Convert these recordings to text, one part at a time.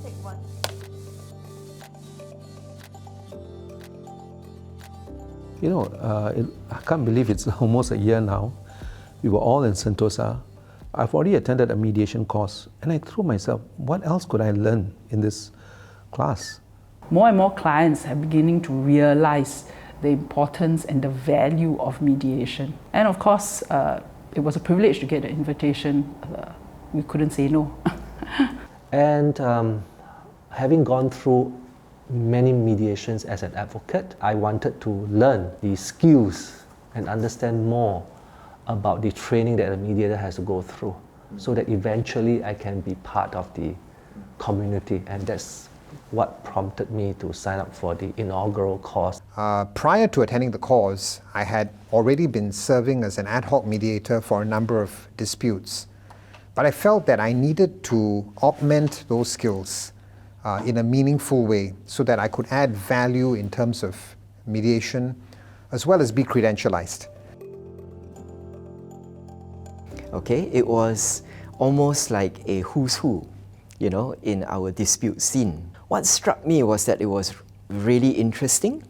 Take one. You know, I can't believe it's almost a year now. We were all in Sentosa. I've already attended a mediation course, and I threw myself, what else could I learn in this class? More and more clients are beginning to realize the importance and the value of mediation. And of course, it was a privilege to get the invitation. We couldn't say no. And having gone through many mediations as an advocate, I wanted to learn the skills and understand more about the training that a mediator has to go through, so that eventually I can be part of the community, and that's what prompted me to sign up for the inaugural course. Prior to attending the course, I had already been serving as an ad hoc mediator for a number of disputes, but I felt that I needed to augment those skills in a meaningful way so that I could add value in terms of mediation as well as be credentialized. Okay, it was almost like a who's who, you know, in our dispute scene. What struck me was that it was really interesting.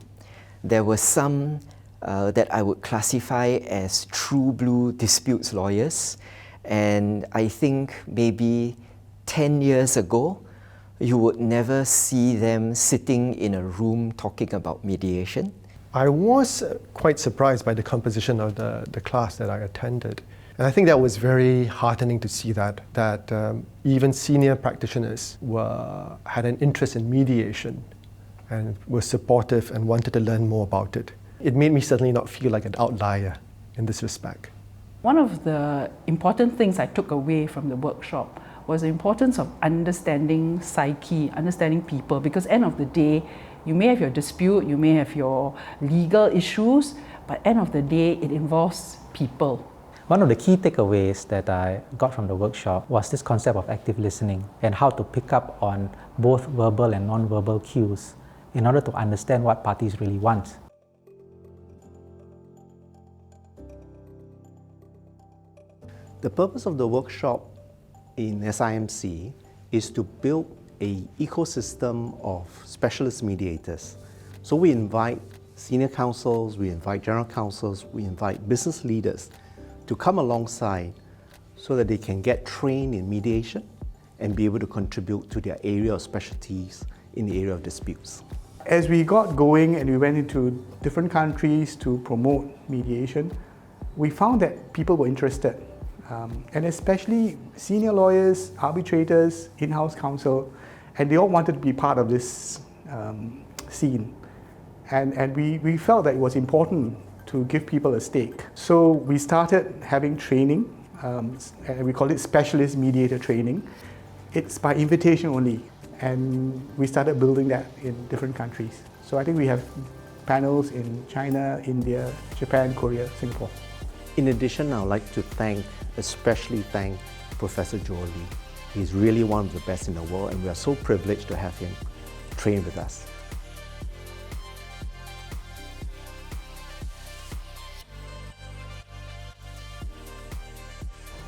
There were some that I would classify as true blue disputes lawyers, and I think maybe 10 years ago, you would never see them sitting in a room talking about mediation. I was quite surprised by the composition of the class that I attended. And I think that was very heartening to see that even senior practitioners had an interest in mediation and were supportive and wanted to learn more about it. It made me certainly not feel like an outlier in this respect. One of the important things I took away from the workshop was the importance of understanding psyche, understanding people, because end of the day, you may have your dispute, you may have your legal issues, but end of the day, it involves people. One of the key takeaways that I got from the workshop was this concept of active listening and how to pick up on both verbal and non-verbal cues in order to understand what parties really want. The purpose of the workshop in SIMC is to build an ecosystem of specialist mediators. So we invite senior counsels, we invite general counsels, we invite business leaders to come alongside so that they can get trained in mediation and be able to contribute to their area of specialties in the area of disputes. As we got going and we went into different countries to promote mediation, we found that people were interested, and especially senior lawyers, arbitrators, in-house counsel, and they all wanted to be part of this scene. And we felt that it was important to give people a stake. So we started having training, and we call it Specialist Mediator Training. It's by invitation only, and we started building that in different countries. So I think we have panels in China, India, Japan, Korea, Singapore. In addition, I would like to especially thank Professor Joe Lee. He's really one of the best in the world, and we are so privileged to have him train with us.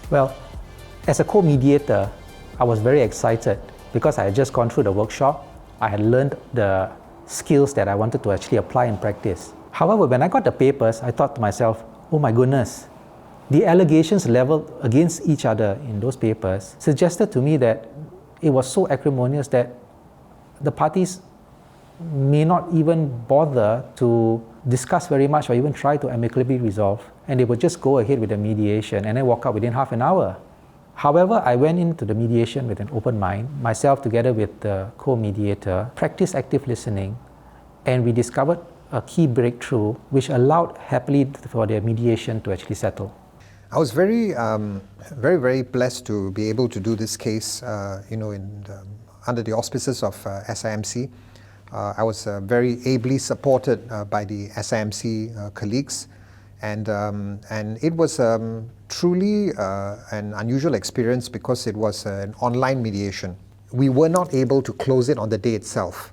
Well, as a co-mediator, I was very excited because I had just gone through the workshop. I had learned the skills that I wanted to actually apply in practice. However, when I got the papers, I thought to myself, oh my goodness, the allegations leveled against each other in those papers suggested to me that it was so acrimonious that the parties may not even bother to discuss very much or even try to amicably resolve, and they would just go ahead with the mediation and then walk out within half an hour. However, I went into the mediation with an open mind, myself together with the co-mediator, practiced active listening, and we discovered a key breakthrough which allowed happily for the mediation to actually settle. I was very blessed to be able to do this case, under the auspices of SIMC. I was very ably supported by the SIMC colleagues, and it was truly an unusual experience because it was an online mediation. We were not able to close it on the day itself.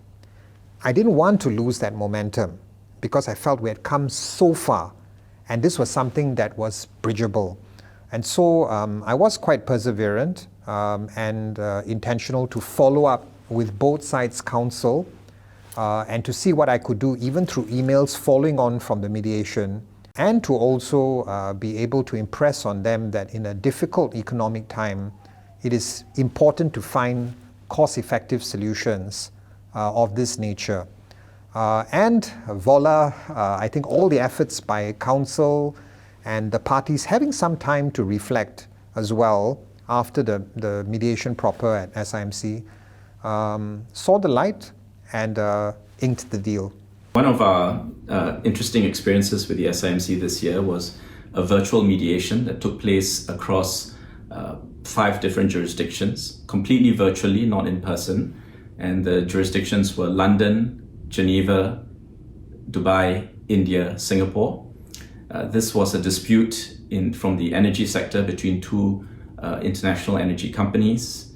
I didn't want to lose that momentum because I felt we had come so far, and this was something that was bridgeable. And so I was quite perseverant and intentional to follow up with both sides' counsel and to see what I could do even through emails following on from the mediation, and to also be able to impress on them that in a difficult economic time, it is important to find cost-effective solutions of this nature. And voila, I think all the efforts by counsel and the parties having some time to reflect as well after the mediation proper at SIMC saw the light and inked the deal. One of our interesting experiences with the SIMC this year was a virtual mediation that took place across 5 different jurisdictions, completely virtually, not in person. And the jurisdictions were London, Geneva, Dubai, India, Singapore. This was a dispute from the energy sector between 2 international energy companies.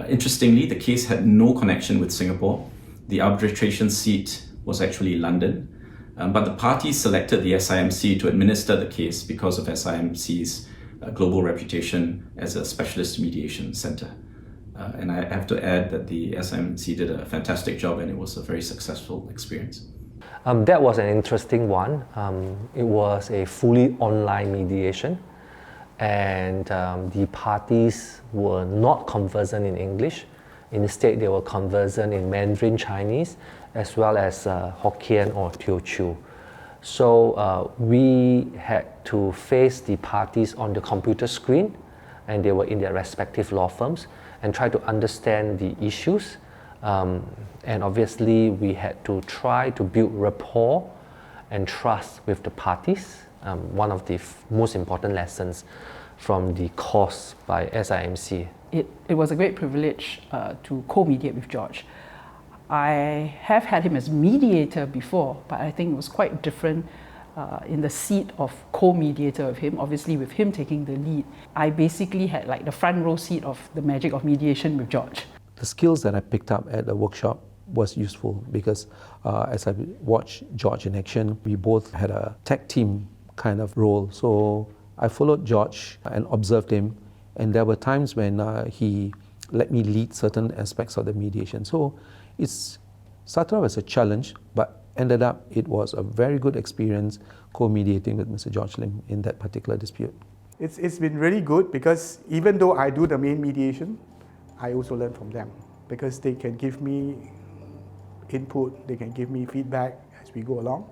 Interestingly, the case had no connection with Singapore. The arbitration seat was actually London, but the parties selected the SIMC to administer the case because of SIMC's global reputation as a specialist mediation center. And I have to add that the SIMC did a fantastic job and it was a very successful experience. That was an interesting one. It was a fully online mediation, and the parties were not conversant in English. Instead, they were conversant in Mandarin Chinese as well as Hokkien or Teochew. So we had to face the parties on the computer screen, and they were in their respective law firms, and try to understand the issues. And obviously, we had to try to build rapport and trust with the parties. One of the most important lessons from the course by SIMC. It was a great privilege to co-mediate with George. I have had him as mediator before, but I think it was quite different in the seat of co-mediator with him, obviously with him taking the lead. I basically had like the front row seat of the magic of mediation with George. The skills that I picked up at the workshop was useful because as I watched George in action, we both had a tag team kind of role. So I followed George and observed him, and there were times when he let me lead certain aspects of the mediation. So it started off as a challenge, but ended up it was a very good experience co-mediating with Mr. George Lim in that particular dispute. It's been really good because even though I do the main mediation, I also learn from them because they can give me input, they can give me feedback as we go along.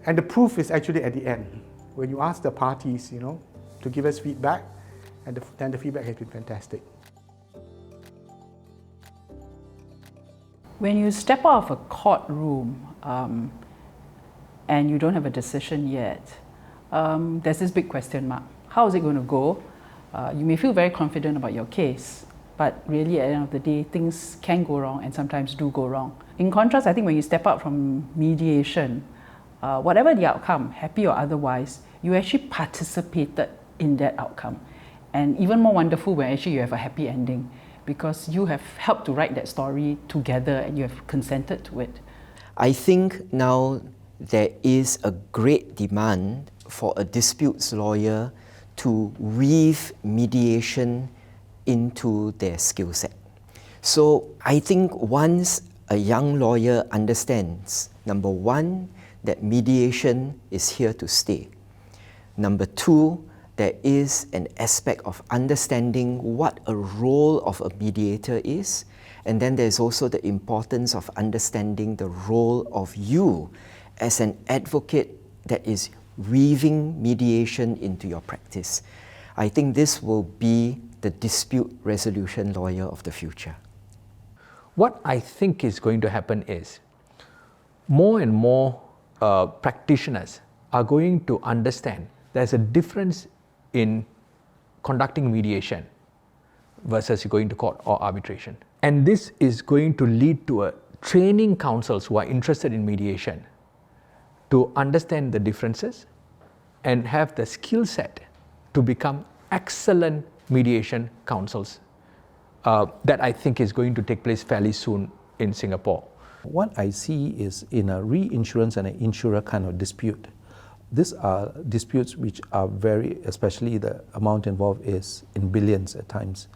And the proof is actually at the end. When you ask the parties, to give us feedback, and then the feedback has been fantastic. When you step out of a courtroom and you don't have a decision yet, there's this big question mark. How is it going to go? You may feel very confident about your case, but really at the end of the day, things can go wrong and sometimes do go wrong. In contrast, I think when you step out from mediation, whatever the outcome, happy or otherwise, you actually participated in that outcome. And even more wonderful when actually you have a happy ending, because you have helped to write that story together and you have consented to it. I think now there is a great demand for a disputes lawyer to weave mediation into their skill set. So I think once a young lawyer understands, number one, that mediation is here to stay. Number two, there is an aspect of understanding what a role of a mediator is, and then there's also the importance of understanding the role of you as an advocate that is weaving mediation into your practice. I think this will be the dispute resolution lawyer of the future. What I think is going to happen is more and more practitioners are going to understand there's a difference in conducting mediation versus going to court or arbitration. And this is going to lead to a training counsels who are interested in mediation to understand the differences and have the skill set to become excellent mediation counsels. That I think is going to take place fairly soon in Singapore. What I see is in a reinsurance and an insurer kind of dispute, these are disputes which are especially the amount involved is in billions at times.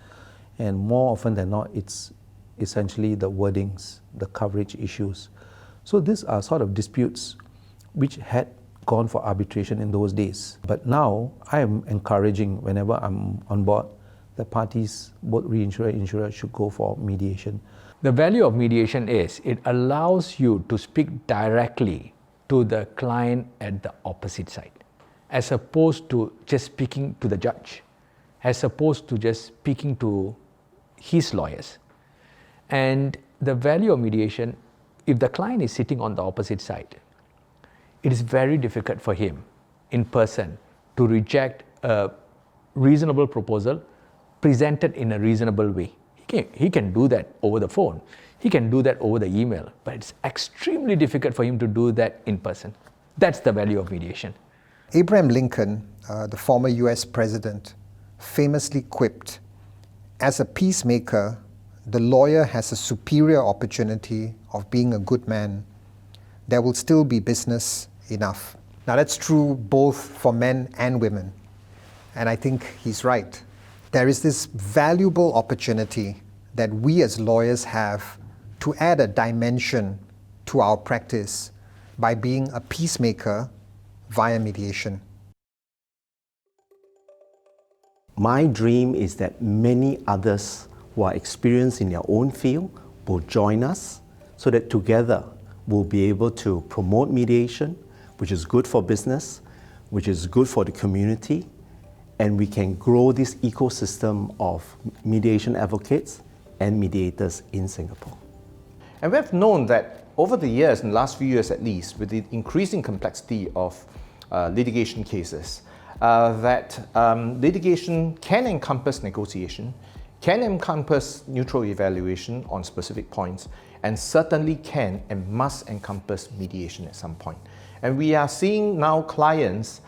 And more often than not, it's essentially the wordings, the coverage issues. So these are sort of disputes which had gone for arbitration in those days. But now I am encouraging, whenever I'm on board, the parties, both reinsurer and insurer, should go for mediation. The value of mediation is it allows you to speak directly to the client at the opposite side, as opposed to just speaking to the judge, as opposed to just speaking to his lawyers. And the value of mediation, if the client is sitting on the opposite side, it is very difficult for him in person to reject a reasonable proposal presented in a reasonable way. He can do that over the phone, he can do that over the email, but it's extremely difficult for him to do that in person. That's the value of mediation. Abraham Lincoln, the former US president, famously quipped, "As a peacemaker, the lawyer has a superior opportunity of being a good man. There will still be business enough." Now that's true both for men and women. And I think he's right. There is this valuable opportunity that we as lawyers have to add a dimension to our practice by being a peacemaker via mediation. My dream is that many others who are experienced in their own field will join us so that together we'll be able to promote mediation, which is good for business, which is good for the community, and we can grow this ecosystem of mediation advocates and mediators in Singapore. And we have known that over the years, in the last few years at least, with the increasing complexity of litigation cases, that litigation can encompass negotiation, can encompass neutral evaluation on specific points, and certainly can and must encompass mediation at some point. And we are seeing now clients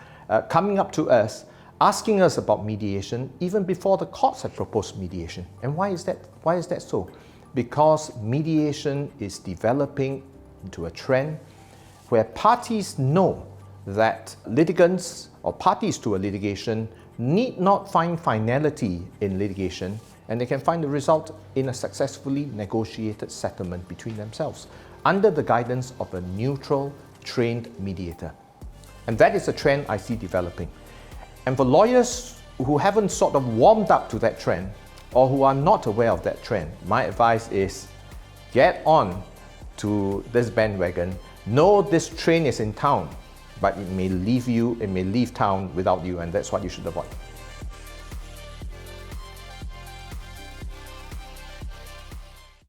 coming up to us asking us about mediation even before the courts have proposed mediation. And why is that? Why is that so? Because mediation is developing into a trend where parties know that litigants or parties to a litigation need not find finality in litigation, and they can find the result in a successfully negotiated settlement between themselves under the guidance of a neutral, trained mediator. And that is a trend I see developing. And for lawyers who haven't sort of warmed up to that trend or who are not aware of that trend, my advice is get on to this bandwagon. Know this train is in town, but it may leave town without you, and that's what you should avoid.